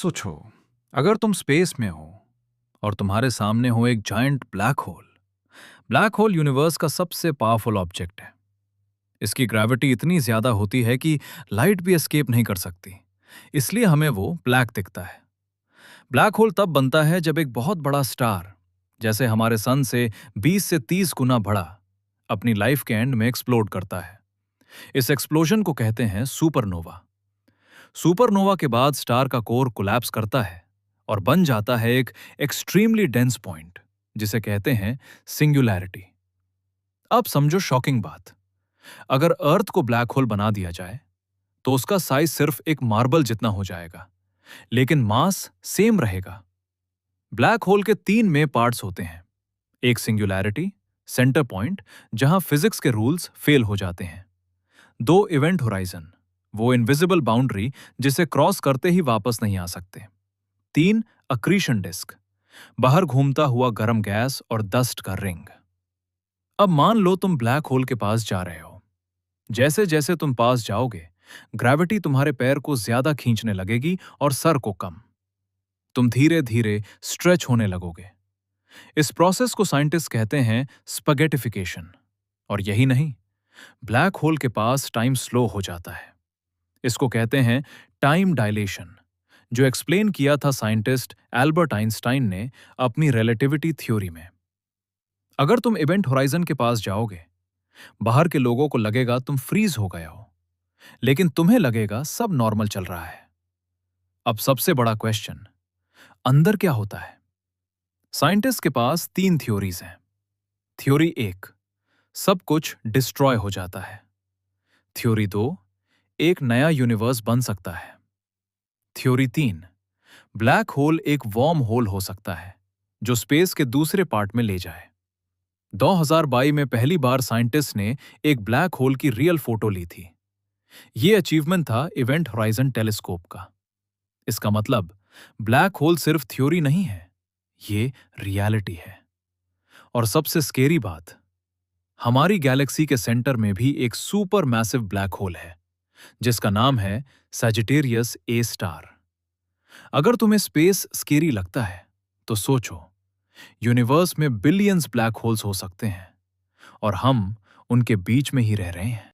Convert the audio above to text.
सोचो, अगर तुम स्पेस में हो और तुम्हारे सामने हो एक giant black hole. Black hole universe का सबसे पावरफुल ऑब्जेक्ट है। इसकी ग्रेविटी इतनी ज्यादा होती है कि लाइट भी एस्केप नहीं कर सकती। इसलिए हमें वो ब्लैक दिखता है। ब्लैक होल तब बनता है जब एक बहुत बड़ा स्टार, जैसे हमारे सन से 20 से 30 गुना बड़ा, अपनी लाइफ के एंड में एक्सप्लोड करता है। इस एक्सप्लोजन को कहते हैं सुपरनोवा। सुपरनोवा के बाद स्टार का कोर कोलैप्स करता है और बन जाता है एक एक्सट्रीमली डेंस पॉइंट, जिसे कहते हैं सिंगुलैरिटी। अब समझो शॉकिंग बात। अगर अर्थ को ब्लैक होल बना दिया जाए तो उसका साइज सिर्फ एक मार्बल जितना हो जाएगा, लेकिन मास सेम रहेगा। ब्लैक होल के तीन मेन पार्ट्स होते हैं। एक सिंगुलैरिटी, सेंटर पॉइंट, जहां फिजिक्स के रूल्स फेल हो जाते हैं। दो इवेंट होराइजन, वो इनविजिबल बाउंड्री जिसे क्रॉस करते ही वापस नहीं आ सकते। तीन अक्रीशन डिस्क, बाहर घूमता हुआ गर्म गैस और डस्ट का रिंग। अब मान लो तुम ब्लैक होल के पास जा रहे हो। जैसे जैसे तुम पास जाओगे, ग्रेविटी तुम्हारे पैर को ज्यादा खींचने लगेगी और सर को कम। तुम धीरे धीरे स्ट्रेच होने लगोगे। इस प्रोसेस को साइंटिस्ट कहते हैं स्पगेटिफिकेशन। और यही नहीं, ब्लैक होल के पास टाइम स्लो हो जाता है। इसको कहते हैं टाइम डायलेशन, जो एक्सप्लेन किया था साइंटिस्ट एल्बर्ट आइंस्टाइन ने अपनी रिलेटिविटी थ्योरी में। अगर तुम इवेंट होराइजन के पास जाओगे, बाहर के लोगों को लगेगा तुम फ्रीज हो गए हो, लेकिन तुम्हें लगेगा सब नॉर्मल चल रहा है। अब सबसे बड़ा क्वेश्चन, अंदर क्या होता है? साइंटिस्ट के पास तीन थ्योरीज हैं। थ्योरी एक, सब कुछ डिस्ट्रॉय हो जाता है। थ्योरी दो, एक नया यूनिवर्स बन सकता है। थ्योरी तीन, ब्लैक होल एक वॉर्म होल हो सकता है जो स्पेस के दूसरे पार्ट में ले जाए। 2022 में पहली बार साइंटिस्ट ने एक ब्लैक होल की रियल फोटो ली थी। यह अचीवमेंट था इवेंट होराइजन टेलीस्कोप का। इसका मतलब ब्लैक होल सिर्फ थ्योरी नहीं है, ये रियलिटी है। और सबसे स्केरी बात, हमारी गैलेक्सी के सेंटर में भी एक सुपर मैसिव ब्लैक होल है, जिसका नाम है सजिटेरियस ए स्टार। अगर तुम्हें स्पेस स्केरी लगता है तो सोचो, यूनिवर्स में बिलियंस ब्लैक होल्स हो सकते हैं और हम उनके बीच में ही रह रहे हैं।